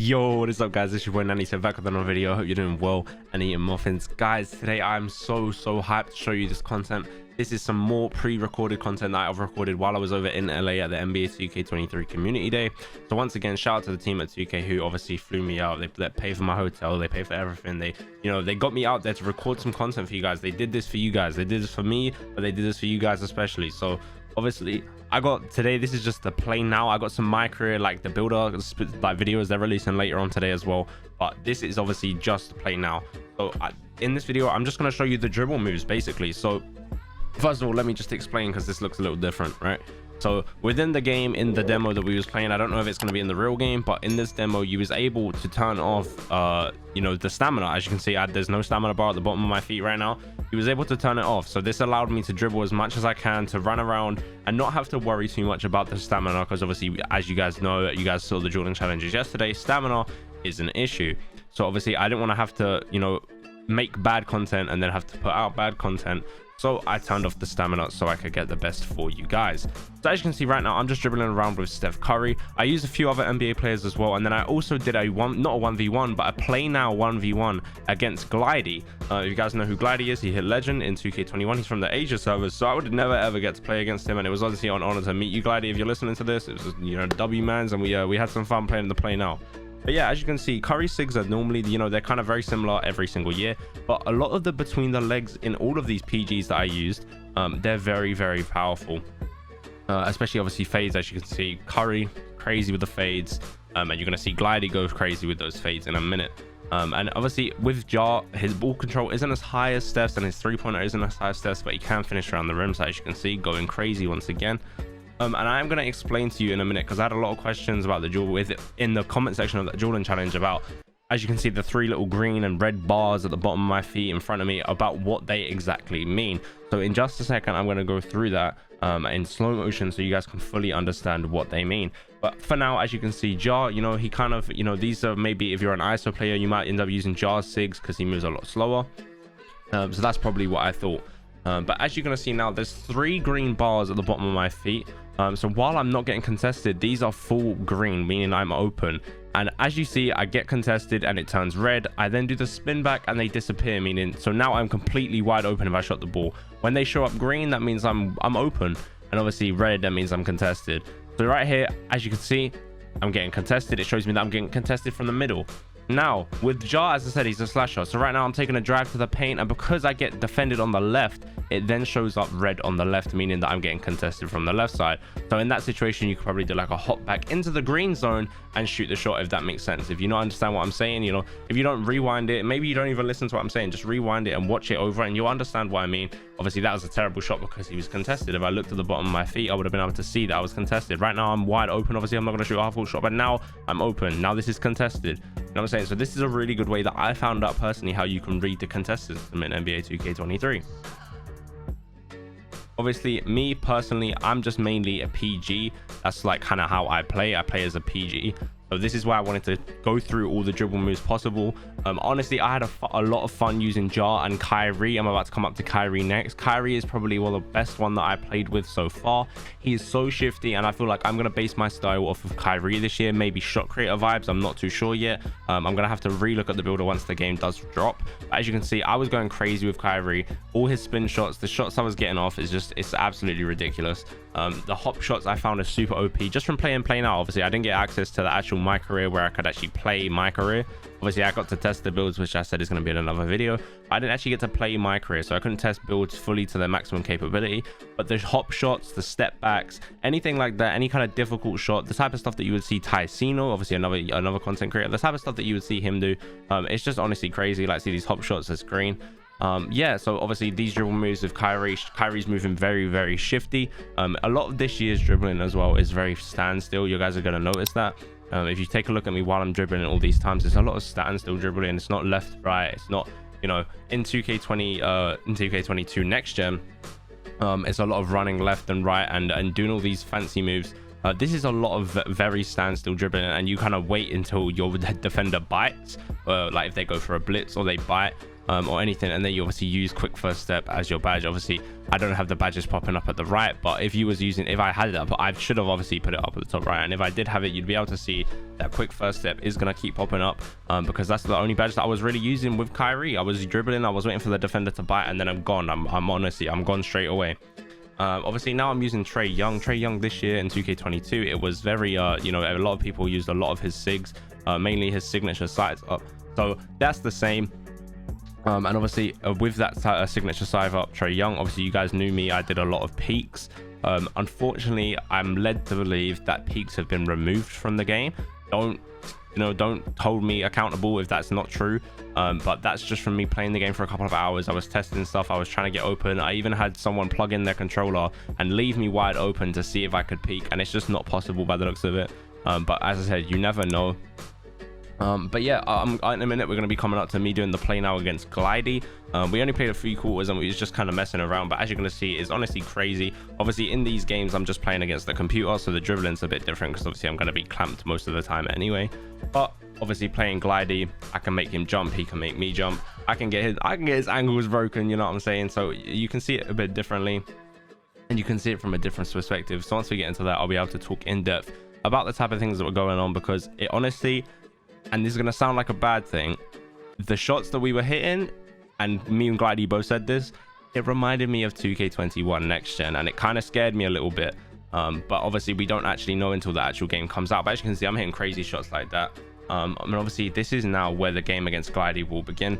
Yo, what is up, guys? This is your boy Nanny. So back with another video. I hope you're doing well and eating muffins. Guys, today I'm so hyped to show you this content. This is some more pre-recorded content that I've recorded while I was over in LA at the NBA2K23 community day. So once again, shout out to the team at 2K who obviously flew me out. They paid for my hotel, they paid for everything. They got me out there to record some content for you guys. They did this for you guys. They did this for me, but they did this for you guys especially. So obviously I got today, this is just the play now. I got some Mycareer, like the builder like videos they're releasing later on today as well, but this is obviously just the play now. So in this video I'm just going to show you the dribble moves basically. So first of all, let me just explain, because this looks a little different, right? So within the game, in the demo that we was playing, I don't know if it's going to be in the real game, but in this demo you was able to turn off the stamina. As you can see, there's no stamina bar at the bottom of my feet right now. He was able to turn it off, so this allowed me to dribble as much as I can, to run around and not have to worry too much about the stamina, because obviously, as you guys know, you guys saw the Jordan challenges yesterday, stamina is an issue. So obviously I didn't want to have to make bad content and then have to put out bad content. So I turned off the stamina so I could get the best for you guys. So as you can see right now, I'm just dribbling around with Steph Curry. I used a few other NBA players as well, and then I also did not a 1v1 but a play now 1v1 against Glady. If you guys know who Glady is, he hit legend in 2K21. He's from the Asia servers, so I would never ever get to play against him, and it was obviously an honor to meet you, Glady. If you're listening to this, it was W-mans, and we had some fun playing the play now. But yeah, as you can see, Curry sigs are normally, they're kind of very similar every single year, but a lot of the between the legs in all of these PGs that I used, they're very powerful, especially obviously fades. As you can see, Curry crazy with the fades, and you're going to see Glady go crazy with those fades in a minute. And obviously with Jar, his ball control isn't as high as Steph's, and his three-pointer isn't as high as Steph's, but he can finish around the rim. So as you can see, going crazy once again. And I'm going to explain to you in a minute, because I had a lot of questions about the Jordan in the comment section of that Jordan challenge about, as you can see, the three little green and red bars at the bottom of my feet in front of me, about what they exactly mean. So in just a second, I'm going to go through that in slow motion so you guys can fully understand what they mean. But for now, as you can see, Jar, he kind of, these are, maybe if you're an ISO player, you might end up using Jar's sigs because he moves a lot slower. So that's probably what I thought. But as you're going to see now, there's three green bars at the bottom of my feet. So while I'm not getting contested, these are full green, meaning I'm open. And as you see, I get contested and it turns red. I then do the spin back and they disappear, meaning, so now I'm completely wide open if I shot the ball. When they show up green, that means I'm open, and obviously red, that means I'm contested. So right here, as you can see, I'm getting contested. It shows me that I'm getting contested from the middle. Now with Jar, as I said, he's a slasher, so right now I'm taking a drive to the paint, and because I get defended on the left, it then shows up red on the left, meaning that I'm getting contested from the left side. So in that situation, you could probably do like a hop back into the green zone and shoot the shot, if that makes sense. If you don't understand what I'm saying, if you don't rewind it, maybe you don't even listen to what I'm saying, just rewind it and watch it over and you'll understand what I mean. Obviously that was a terrible shot because he was contested. If I looked at the bottom of my feet, I would have been able to see that I was contested. Right now I'm wide open. Obviously I'm not going to shoot a half-court shot, but now I'm open. Now this is contested. You know what I'm saying? So this is a really good way that I found out personally how you can read the contest system in NBA2K23. Obviously, me personally, I'm just mainly a PG. That's like kind of how I play. I play as a PG. So this is why I wanted to go through all the dribble moves possible. Honestly, I had a lot of fun using Jar and Kyrie. I'm about to come up to Kyrie next. Kyrie is probably the best one that I played with so far. He is so shifty, and I feel like I'm going to base my style off of Kyrie this year. Maybe shot creator vibes. I'm not too sure yet. I'm going to have to relook at the builder once the game does drop. But as you can see, I was going crazy with Kyrie. All his spin shots, the shots I was getting off it's absolutely ridiculous. The hop shots I found are super OP just from playing play now. Obviously I didn't get access to the actual Mycareer where I could actually play Mycareer. Obviously I got to test the builds, which I said is going to be in another video. I didn't actually get to play Mycareer, so I couldn't test builds fully to their maximum capability. But the hop shots, the step backs, anything like that, any kind of difficult shot, the type of stuff that you would see TYCENO, obviously another content creator, the type of stuff that you would see him do, it's just honestly crazy. Like, see these hop shots as green. Yeah, so obviously these dribble moves with Kyrie's moving very shifty. A lot of this year's dribbling as well is very standstill. You guys are going to notice that. If you take a look at me while I'm dribbling all these times, there's a lot of standstill dribbling. It's not left, right. It's not, in 2K20, in 2K22 next gen, it's a lot of running left and right and doing all these fancy moves. This is a lot of very standstill dribbling, and you kind of wait until your defender bites, like if they go for a blitz or they bite, or anything, and then you obviously use quick first step as your badge. Obviously I don't have the badges popping up at the right, but if I had it up, I should have obviously put it up at the top right, and if I did have it, you'd be able to see that quick first step is going to keep popping up, because that's the only badge that I was really using with Kyrie. I was dribbling, I was waiting for the defender to bite, and then I'm gone. I'm honestly, I'm gone straight away. Obviously now I'm using Trae Young this year in 2K22. It was very you know, a lot of people used a lot of his sigs, mainly his signature sights up, so that's the same. And obviously with that signature side up Trae Young, obviously you guys knew me, I did a lot of peaks. Unfortunately I'm led to believe that peaks have been removed from the game. Don't hold me accountable if that's not true, but that's just from me playing the game for a couple of hours. I was testing stuff, I was trying to get open. I even had someone plug in their controller and leave me wide open to see if I could peek, and it's just not possible by the looks of it. But as I said, you never know. But yeah, in a minute we're going to be coming up to me doing the play now against Glady. We only played a few quarters and we was just kind of messing around, but as you're going to see, it's honestly crazy. Obviously in these games I'm just playing against the computer, so the dribbling's a bit different because obviously I'm going to be clamped most of the time anyway. But obviously playing Glady, I can make him jump, he can make me jump, I can get his angles broken, you know what I'm saying? So you can see it a bit differently, and you can see it from a different perspective. So once we get into that, I'll be able to talk in depth about the type of things that were going on, because it honestly, and this is going to sound like a bad thing, the shots that we were hitting, and me and Glady both said this, it reminded me of 2K21 next gen, and it kind of scared me a little bit. But obviously we don't actually know until the actual game comes out. But as you can see, I'm hitting crazy shots like that. I mean, obviously this is now where the game against Glady will begin.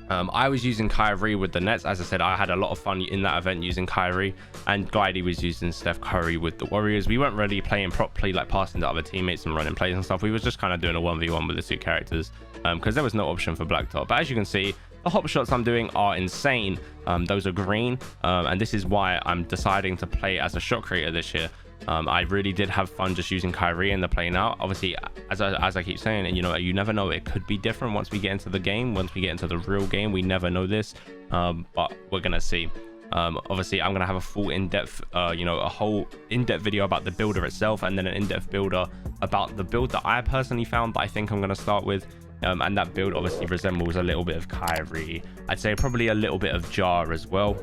I was using Kyrie with the Nets. As I said, I had a lot of fun in that event using Kyrie, and Glady was using Steph Curry with the Warriors. We weren't really playing properly, like passing to other teammates and running plays and stuff. We was just kind of doing a 1v1 with the two characters, because there was no option for blacktop. But as you can see, the hop shots I'm doing are insane. Those are green, and this is why I'm deciding to play as a shot creator this year. I really did have fun just using Kyrie in the play now. Obviously, as I keep saying, and you know, you never know, it could be different once we get into the game, once we get into the real game. We never know this, but we're gonna see. Obviously I'm gonna have a full in-depth you know, a whole in-depth video about the builder itself, and then an in-depth builder about the build that I personally found that I think I'm gonna start with. And that build obviously resembles a little bit of Kyrie, I'd say probably a little bit of Jar as well,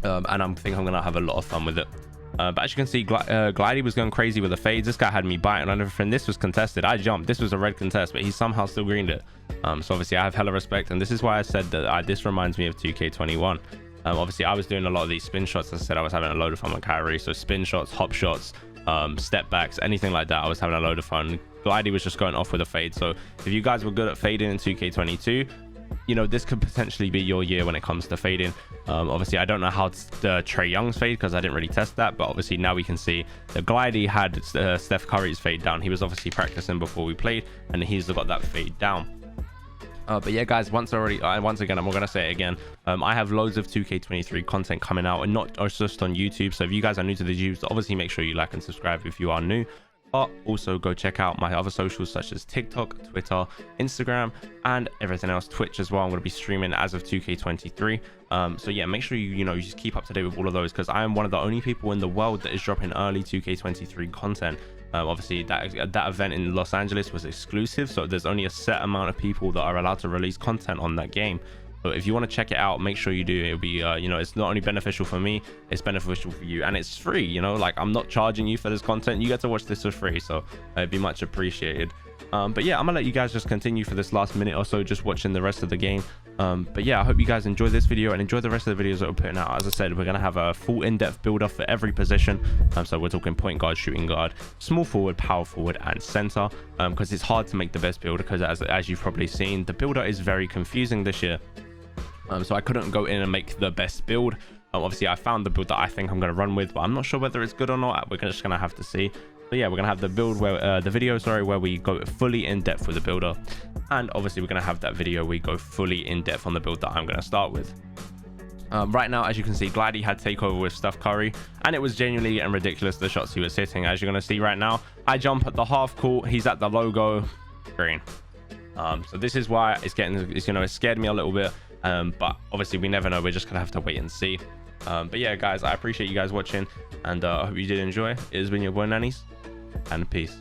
and I think I'm gonna have a lot of fun with it. But as you can see, Glady was going crazy with the fades. This guy had me biting on everything. This was contested. I jumped. This was a red contest, but he somehow still greened it. So obviously I have hella respect, and this is why I said that this reminds me of 2K21. Obviously I was doing a lot of these spin shots. As I said, I was having a load of fun with Kyrie. So spin shots, hop shots, step backs, anything like that, I was having a load of fun. Glady was just going off with a fade. So if you guys were good at fading in 2K22, you know, this could potentially be your year when it comes to fading. Obviously I don't know how the Trae Young's fade, because I didn't really test that, but obviously now we can see that Glady had Steph Curry's fade down. He was obviously practicing before we played, and he's got that fade down. But yeah guys, once again, I'm gonna say it again, I have loads of 2K23 content coming out, and not just on YouTube. So if you guys are new to the YouTube, obviously make sure you like and subscribe if you are new. But also go check out my other socials such as TikTok, Twitter, Instagram, and everything else. Twitch as well. I'm going to be streaming as of 2K23. So yeah, make sure you just keep up to date with all of those, because I am one of the only people in the world that is dropping early 2K23 content. Obviously that event in Los Angeles was exclusive, so there's only a set amount of people that are allowed to release content on that game. So if you want to check it out, make sure you do. It'll be you know, it's not only beneficial for me, it's beneficial for you, and it's free. You know, like, I'm not charging you for this content. You get to watch this for free, so it'd be much appreciated. But yeah, I'm gonna let you guys just continue for this last minute or so just watching the rest of the game. But yeah, I hope you guys enjoy this video and enjoy the rest of the videos that we're putting out. As I said, we're gonna have a full in-depth build-up for every position. So we're talking point guard, shooting guard, small forward, power forward, and center, because it's hard to make the best builder, because as you've probably seen, the builder is very confusing this year. So I couldn't go in and make the best build. Obviously I found the build that I think I'm going to run with, but I'm not sure whether it's good or not. We're just going to have to see. So yeah, we're going to have the build where the video where we go fully in depth with the builder, and obviously we're going to have that video where we go fully in depth on the build that I'm going to start with. Right now, as you can see, Glady had takeover with Steph Curry, and it was genuinely getting ridiculous, the shots he was hitting. As you're going to see right now, I jump at the half court, he's at the logo, green. So this is why it scared me a little bit. But obviously we never know. We're just gonna have to wait and see. But yeah guys, I appreciate you guys watching, and I hope you did enjoy. It has been your boy Nannies, and peace.